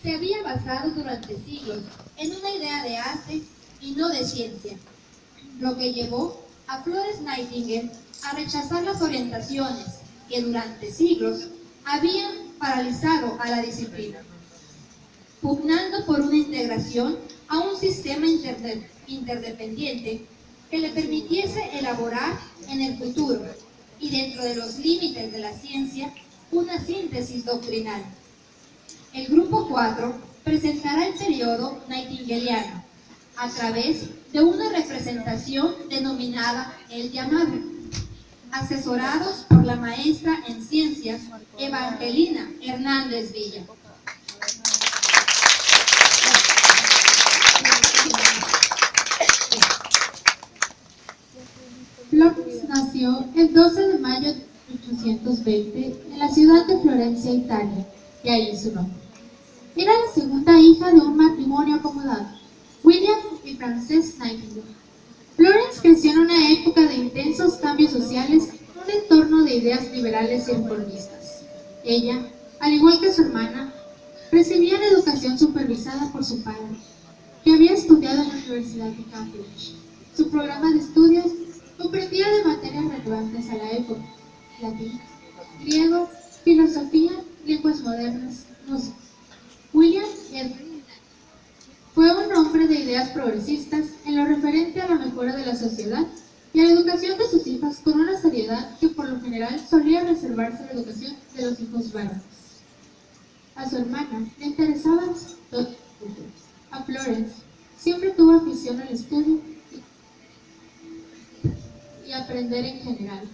se había basado durante siglos en una idea de arte y no de ciencia, lo que llevó a Florence Nightingale a rechazar las orientaciones que durante siglos habían paralizado a la disciplina, pugnando por una integración a un sistema interdependiente que le permitiese elaborar en el futuro y dentro de los límites de la ciencia una síntesis doctrinal. El Grupo 4 presentará el periodo nightingaliano a través de una representación denominada El Llamado, asesorados por la maestra en ciencias Evangelina Hernández Villa. Florence nació el 12 de mayo de 1820 en la ciudad de Florencia, Italia, de ahí su nombre. Era la segunda hija de un matrimonio acomodado, William y Frances Nightingale. Florence creció en una época de intensos cambios sociales en un entorno de ideas liberales y reformistas. Ella, al igual que su hermana, recibía la educación supervisada por su padre, que había estudiado en la Universidad de Cambridge. Su programa de estudios comprendía de materias relevantes a la época: latín, griego, filosofía, lenguas modernas, música. William Edward fue un hombre de ideas progresistas en lo referente a la mejora de la sociedad y a la educación de sus hijos, con una seriedad que por lo general solía reservarse a la educación de los hijos varones. A su hermana le interesaba todo. A Florence siempre tuvo afición al estudio y aprender en general.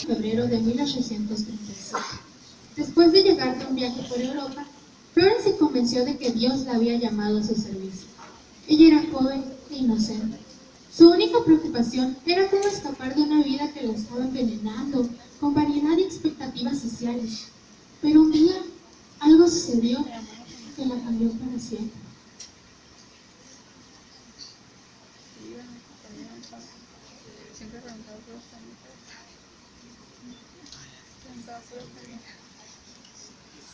Febrero de 1837. Después de llegar de un viaje por Europa, Florence se convenció de que Dios la había llamado a su servicio. Ella era joven e inocente. Su única preocupación era cómo escapar de una vida que la estaba envenenando con variedad y expectativas sociales. Pero un día algo sucedió que la cambió para siempre.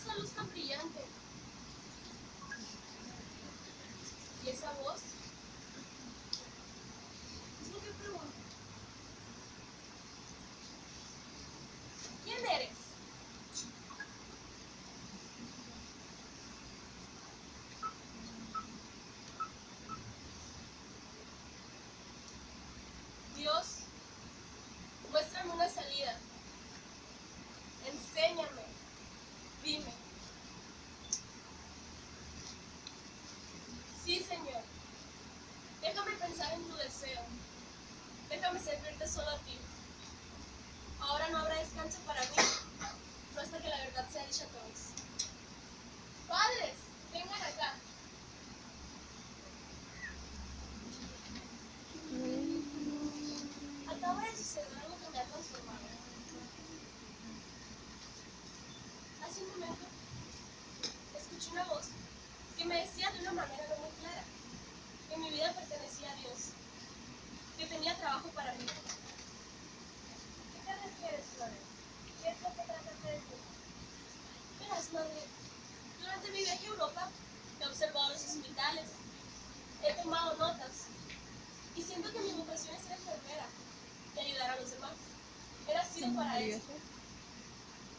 Esa luz tan brillante. ¿Y esa voz? Es lo que pregunto. ¿Quién eres? Dios, muéstrame una salida. Enséñame. Dime. Sí, Señor. Déjame pensar en tu deseo. Déjame servirte solo a ti. Ahora no habrá descanso para mí, no hasta que la verdad sea dicha a todos. Padres, vengan acá. Acaba de suceder algo que me ha transformado. Hace un momento escuché una voz que me decía de una manera no muy clara que mi vida pertenecía a Dios, que tenía trabajo para mí. ¿Qué te refieres, Flores? ¿Qué es lo que tratas de decir? Verás, madre, durante mi viaje a Europa he observado los hospitales, he tomado notas y siento que mi vocación es ser enfermera y ayudar a los demás. He nacido para eso.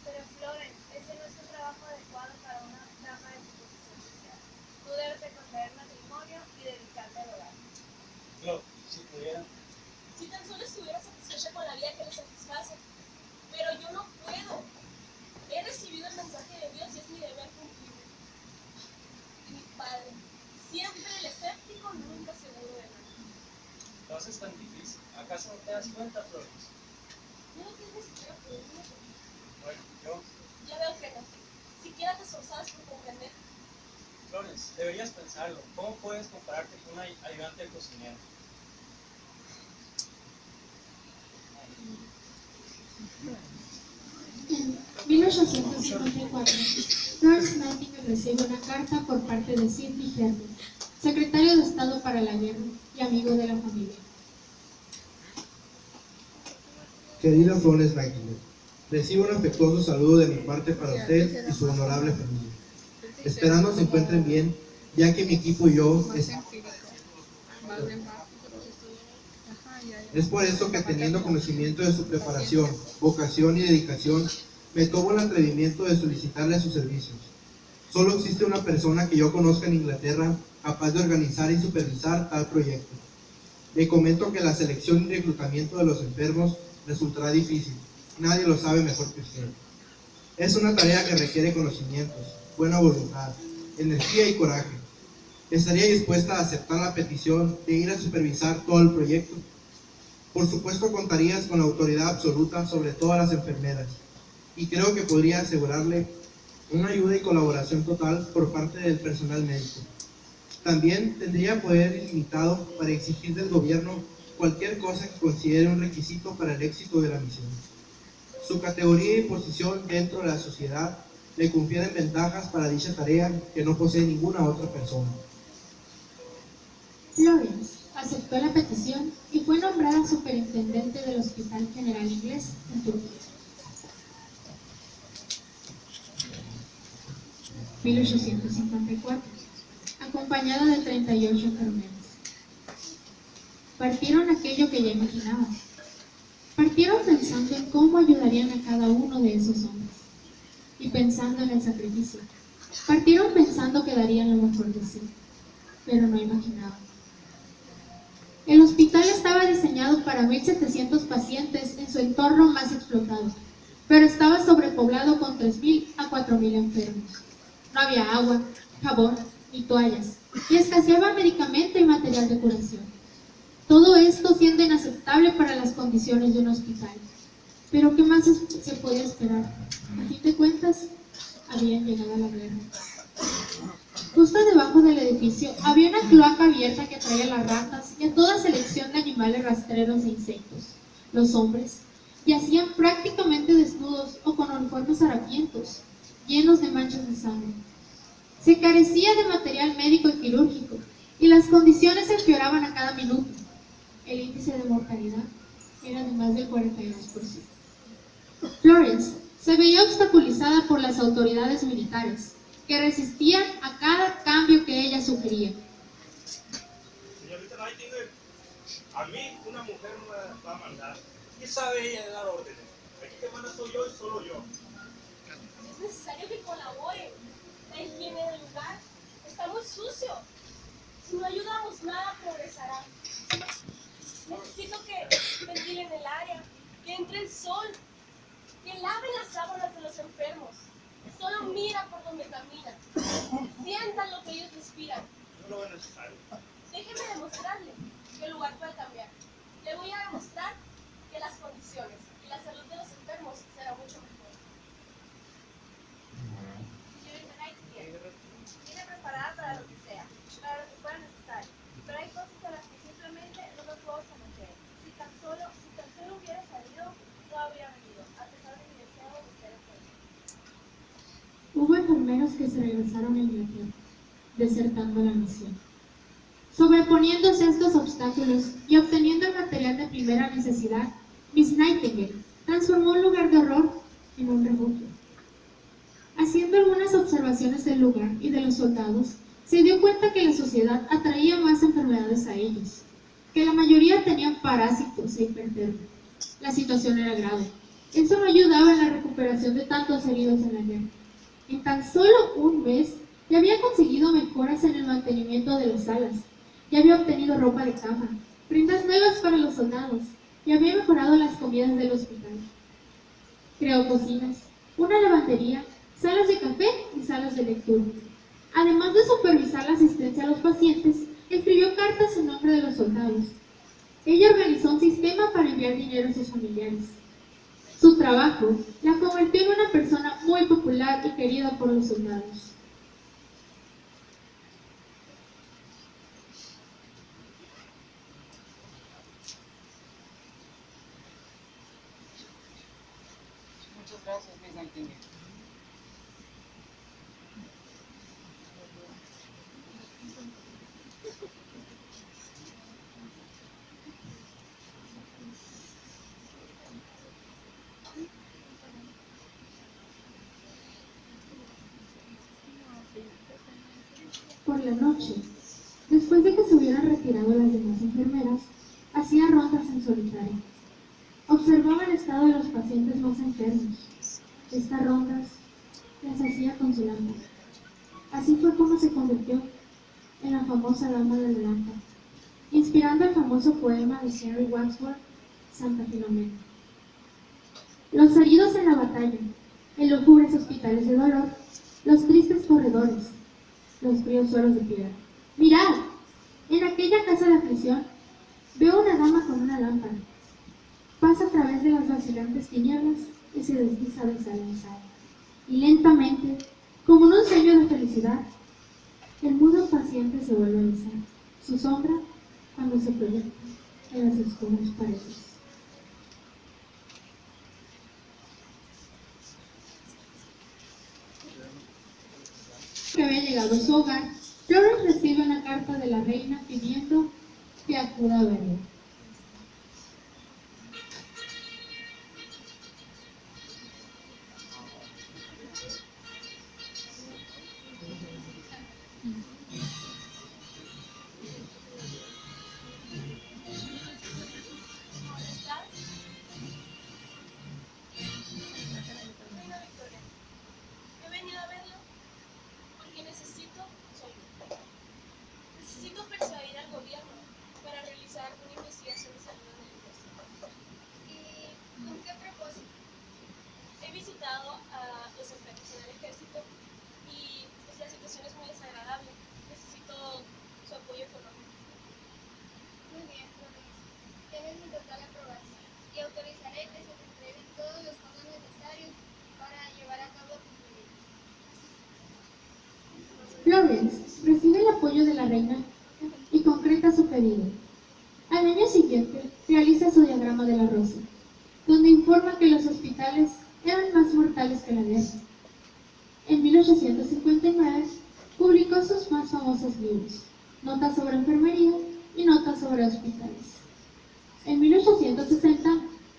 Pero Flores, ese no es un trabajo adecuado para una dama de tu posición social. Tú debes de contraer matrimonio y dedicarte al hogar. Flor, si pudiera. Si tan solo estuviera satisfecha con la vida que le satisface. Pero yo no puedo. He recibido el mensaje de Dios y es mi deber cumplirlo. Mi padre, siempre el escéptico, nunca seguro de nada. Lo haces tan difícil. ¿Acaso no te das cuenta, Flores? No lo tienes ni siquiera por un minuto. Bueno, yo, Ya veo que no. Siquiera te esforzabas por comprender. Flores, deberías pensarlo. ¿Cómo puedes compararte con una ayudante de cocinero? En 1854, Florence Nightingale recibe una carta por parte de Sidney Herbert, secretario de Estado para la Guerra y amigo de la familia. Querida Florence Nightingale, recibo un afectuoso saludo de mi parte para usted y su honorable familia. Esperando se encuentren bien, ya que mi equipo y yo es por eso que, teniendo conocimiento de su preparación, vocación y dedicación, me tomo el atrevimiento de solicitarle sus servicios. Solo existe una persona que yo conozca en Inglaterra capaz de organizar y supervisar tal proyecto. Le comento que la selección y reclutamiento de los enfermos resultará difícil. Nadie lo sabe mejor que usted. Es una tarea que requiere conocimientos, buena voluntad, energía y coraje. ¿Estaría dispuesta a aceptar la petición de ir a supervisar todo el proyecto? Por supuesto, contarías con la autoridad absoluta sobre todas las enfermeras, y creo que podría asegurarle una ayuda y colaboración total por parte del personal médico. También tendría poder ilimitado para exigir del gobierno cualquier cosa que considere un requisito para el éxito de la misión. Su categoría y posición dentro de la sociedad le confieren ventajas para dicha tarea que no posee ninguna otra persona. Florence aceptó la petición y fue nombrada superintendente del Hospital General Inglés en Turquía. 1854, acompañada de 38 enfermeros. Partieron aquello que ya imaginaban. Partieron pensando en cómo ayudarían a cada uno de esos hombres y pensando en el sacrificio. Partieron pensando que darían lo mejor de sí, pero no imaginaban. El hospital estaba diseñado para 1.700 pacientes en su entorno más explotado, pero estaba sobrepoblado con 3.000 a 4.000 enfermos. No había agua, jabón ni toallas, y escaseaba medicamento y material de curación. Todo esto siendo inaceptable para las condiciones de un hospital. Pero ¿qué más se podía esperar? A fin de cuentas, habían llegado a la guerra. Justo debajo del edificio había una cloaca abierta que atraía a las ratas y a toda selección de animales rastreros e insectos. Los hombres yacían prácticamente desnudos o con uniformes harapientos, llenos de manchas de sangre. Se carecía de material médico y quirúrgico, y las condiciones empeoraban a cada minuto. El índice de mortalidad era de más del 42%. Florence se veía obstaculizada por las autoridades militares, que resistían a cada cambio que ella sugería. Señorita Nightingale, a mí una mujer no me va a mandar. ¿Qué sabe ella de dar órdenes? Aquí que manda soy yo y solo yo. Es necesario que colaboren. La higiene del lugar está muy sucio. Si no ayudamos, nada progresará. Necesito que ventilen el área, que entre el sol, que laven las sábanas de los enfermos. Solo mira por donde caminan. Sientan lo que ellos respiran. No lo veo necesario. Déjeme demostrarle que el lugar puede cambiar. Le voy a demostrar que las condiciones y la salud de los enfermos será mucho mejor. Señorita Nightingale, viene preparada para lo que sea, para lo que fuera necesario. Pero hay cosas a las que simplemente no me puedo someter. Si tan solo hubiera salido, no habría venido, a pesar de mi deseo de ser enferma. Hubo enfermeros que se regresaron a Inglaterra, desertando la misión. Sobreponiéndose a estos obstáculos y obteniendo el material de primera necesidad, Miss Nightingale transformó un lugar de horror en un refugio. Haciendo algunas observaciones del lugar y de los soldados, se dio cuenta que la sociedad atraía más enfermedades a ellos, que la mayoría tenían parásitos e hipertermia. La situación era grave. Eso no ayudaba en la recuperación de tantos heridos en la guerra. En tan solo un mes, ya había conseguido mejoras en el mantenimiento de las salas, ya había obtenido ropa de cama, prendas nuevas para los soldados, y había mejorado las comidas del hospital. Creó cocinas, una lavandería, salas de café y salas de lectura. Además de supervisar la asistencia a los pacientes, escribió cartas en nombre de los soldados. Ella organizó un sistema para enviar dinero a sus familiares. Su trabajo la convirtió en una persona muy popular y querida por los soldados. Muchas Gracias, Miss Nightingale. Por la noche, después de que se hubieran retirado las demás enfermeras, hacía rondas en solitario. Observaba el estado de los pacientes más enfermos. Estas rondas las hacía con su lámpara. Así fue como se convirtió en la famosa dama de la lámpara, inspirando el famoso poema de Henry Wadsworth, Santa Filomena. Los heridos en la batalla, en lúgubres hospitales de dolor, los tristes corredores, los fríos suelos de piedra. ¡Mirad! En aquella casa de aflicción veo una dama con una lámpara. Pasa a través de las vacilantes tinieblas y se desliza de sala en sala. Y lentamente, como en un sueño de felicidad, el mudo paciente se vuelve a alzar. Su sombra cuando se proyecta en las oscuras paredes. Que había llegado a su hogar, Florence recibe una carta de la reina pidiendo que acuda a verla. ¿Molestar? Reina Victoria, he venido a verlo porque necesito persuadir al gobierno para realizar una investigación de salud en el ejército. ¿Y con qué propósito? He visitado a los enfermos en el ejército y pues, la situación es muy desagradable. Necesito su apoyo económico. Muy bien, Florence. Tienes mi total aprobación y autorizaré que se te entreguen todos los fondos necesarios para llevar a cabo tu proyecto. Florence recibe el apoyo de la reina y concreta su pedido. Al año siguiente, realiza su diagrama de la rosa, donde informa que los hospitales eran más mortales que la guerra. En 1859, publicó sus más famosos libros, Notas sobre enfermería y Notas sobre hospitales. En 1860,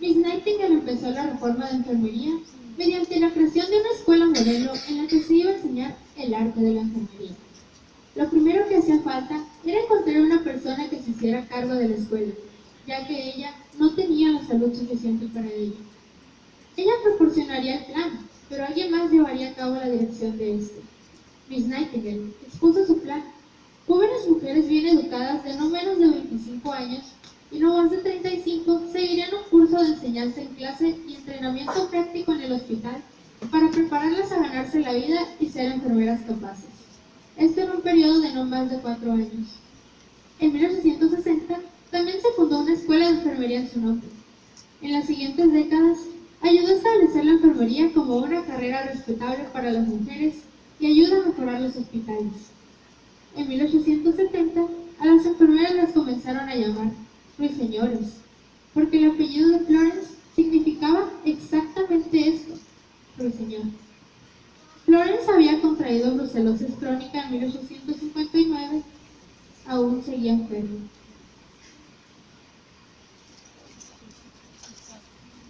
Miss Nightingale empezó la reforma de enfermería mediante la creación de una escuela modelo en la que se iba a enseñar el arte de la enfermería. Lo primero que hacía falta era encontrar una persona que se hiciera cargo de la escuela, ya que ella no tenía la salud suficiente para ello. Ella proporcionaría el plan, pero alguien más llevaría a cabo la dirección de este. Miss Nightingale expuso su plan. Jóvenes mujeres bien educadas de no menos de 25 años y no más de 35 seguirían un curso de enseñanza en clase y entrenamiento práctico en el hospital para prepararlas a ganarse la vida y ser enfermeras capaces. Esto en un periodo de no más de 4 años. En 1860 también se fundó una escuela de enfermería en su nombre. En las siguientes décadas, ayudó a establecer la enfermería como una carrera respetable para las mujeres y ayuda a mejorar los hospitales. En 1870, a las enfermeras las comenzaron a llamar ruiseñores, porque el apellido de Florence significaba exactamente esto, ruiseñor. Florence había contraído brucelosis crónica en 1859, aún seguía enferma.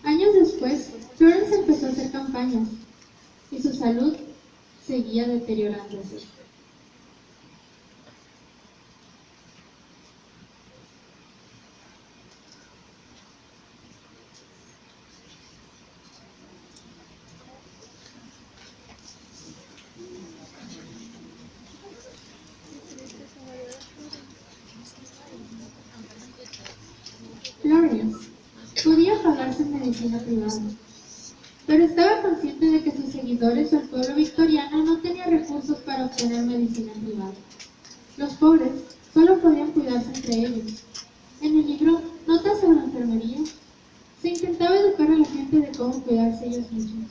Años después, Florence empezó a hacer campañas y su salud seguía deteriorándose. Florence podía pagarse en medicina privada, pero estaba consciente de que sus seguidores o el pueblo victoriano no tenía recursos para obtener medicina privada. Los pobres solo podían cuidarse entre ellos. En el libro Notas sobre enfermería, se intentaba educar a la gente de cómo cuidarse ellos mismos.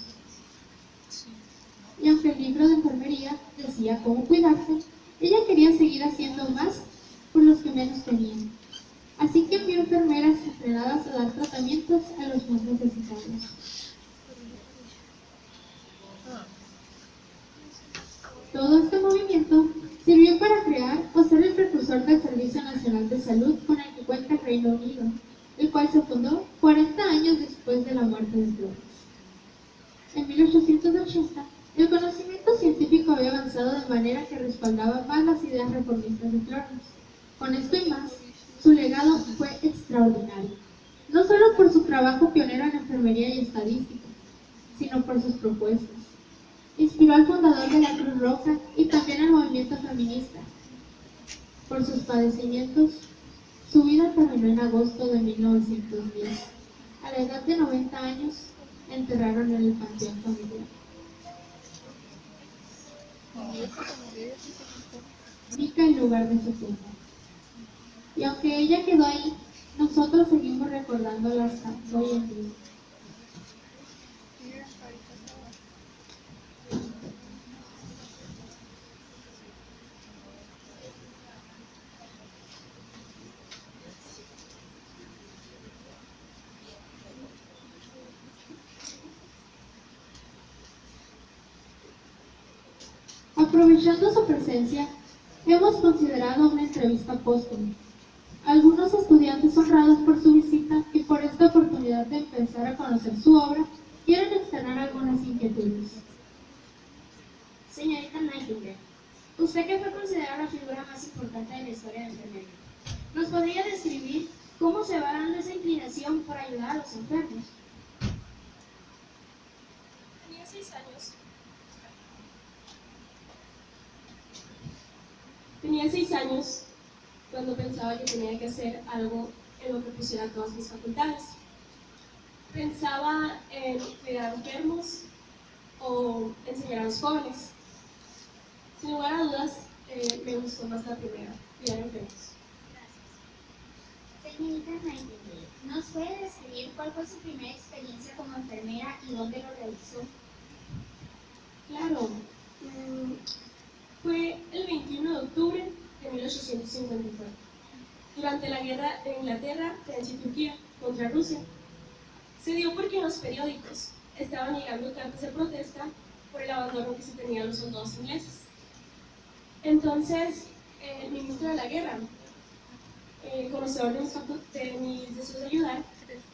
Y aunque el libro de enfermería decía cómo cuidarse, ella quería seguir haciendo más por los que menos tenían. Así que envió enfermeras entrenadas a dar tratamientos a los más necesitados. Todo este movimiento sirvió para crear o ser el precursor del Servicio Nacional de Salud con el que cuenta el Reino Unido, el cual se fundó 40 años después de la muerte de Florence. En 1880, el conocimiento científico había avanzado de manera que respaldaba más las ideas reformistas de Florence. Con esto y más, su legado fue extraordinario, no solo por su trabajo pionero en enfermería y estadística, sino por sus propuestas. Inspiró al fundador de la Cruz Roja y también al movimiento feminista. Por sus padecimientos, su vida terminó en agosto de 1910. A la edad de 90 años, enterraron en el panteón familiar. Indica el lugar de su tumba. Y aunque ella quedó ahí, nosotros seguimos recordándola hasta hoy en día. Aprovechando su presencia, hemos considerado una entrevista póstuma. Algunos estudiantes honrados por su visita y por esta oportunidad de empezar a conocer su obra, quieren externar algunas inquietudes. Señorita Nightingale, usted que fue considerada la figura más importante de la historia de la enfermería, ¿nos podría describir cómo se va dando esa inclinación por ayudar a los enfermos? Tenía 6 años. Tenía 6 años cuando pensaba que tenía que hacer algo en lo que pusiera todas mis facultades. Pensaba en cuidar a enfermos o enseñar a los jóvenes. Sin lugar a dudas, me gustó más la primera, cuidar a enfermos. Señorita Nightingale, ¿nos puede describir cuál fue su primera experiencia como enfermera y dónde lo realizó? Claro, fue el 21 de octubre de 1854, durante la guerra de Inglaterra, Francia y Turquía contra Rusia. Se dio porque en los periódicos estaban llegando cartas de protesta por el abandono que se tenía a los soldados ingleses. Entonces, el ministro de la guerra, conocedor de mis deseos de ayudar,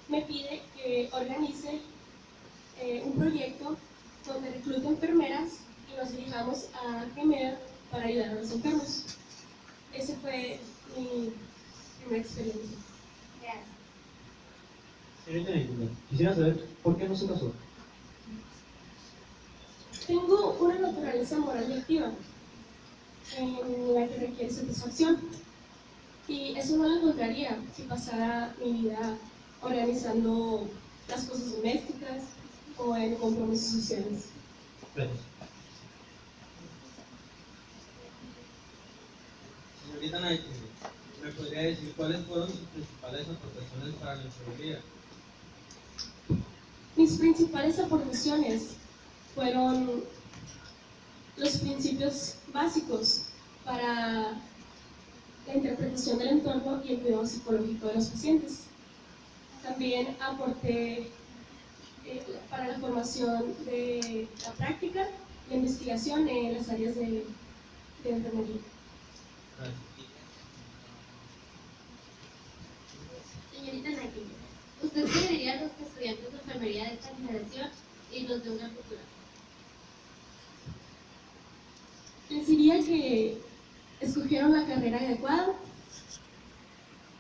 me pide que organice un proyecto donde reclute enfermeras y nos dirijamos a Crimea para ayudar a los enfermos. Esa fue mi primera experiencia. Gracias. Señorita Nightingale, quisiera saber por qué no se casó. Tengo una naturaleza moral y activa en la que requiere satisfacción, y eso no lo encontraría si pasara mi vida organizando las cosas domésticas o en compromisos sociales. Gracias. Señorita Nightingale, ¿me podría decir cuáles fueron sus principales aportaciones para la enfermería? Mis principales aportaciones fueron los principios básicos para la interpretación del entorno y el cuidado psicológico de los pacientes. También aporté para la formación de la práctica y la investigación en las áreas de enfermería. Gracias. Señorita Nightingale, ¿usted qué diría a los estudiantes de enfermería de esta generación y los de una futura? Les diría que escogieron la carrera adecuada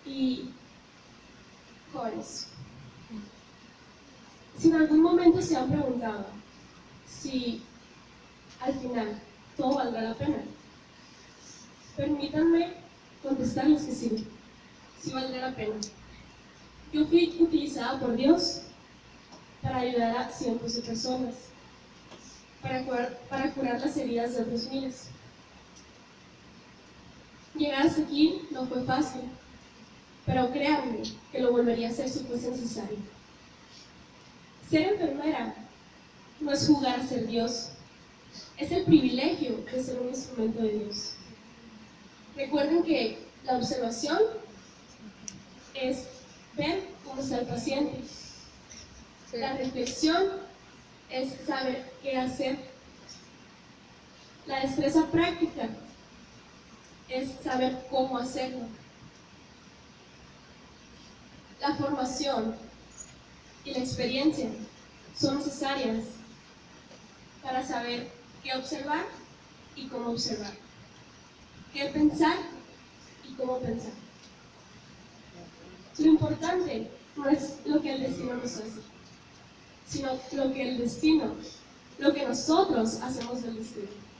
y jóvenes. Si en algún momento se han preguntado si al final todo valdrá la pena, permítanme contestarles que sí, sí valdrá la pena. Yo fui utilizada por Dios para ayudar a cientos de personas, para curar las heridas de otros miles. Llegar hasta aquí no fue fácil, pero créanme que lo volvería a hacer si fuese necesario. Ser enfermera no es jugar a ser Dios, es el privilegio de ser un instrumento de Dios. Recuerden que la observación es ver cómo está el paciente. La reflexión es saber qué hacer. La destreza práctica es saber cómo hacerlo. La formación y la experiencia son necesarias para saber qué observar y cómo observar, qué pensar y cómo pensar. Lo importante no es lo que el destino nos hace, sino lo que nosotros hacemos del destino.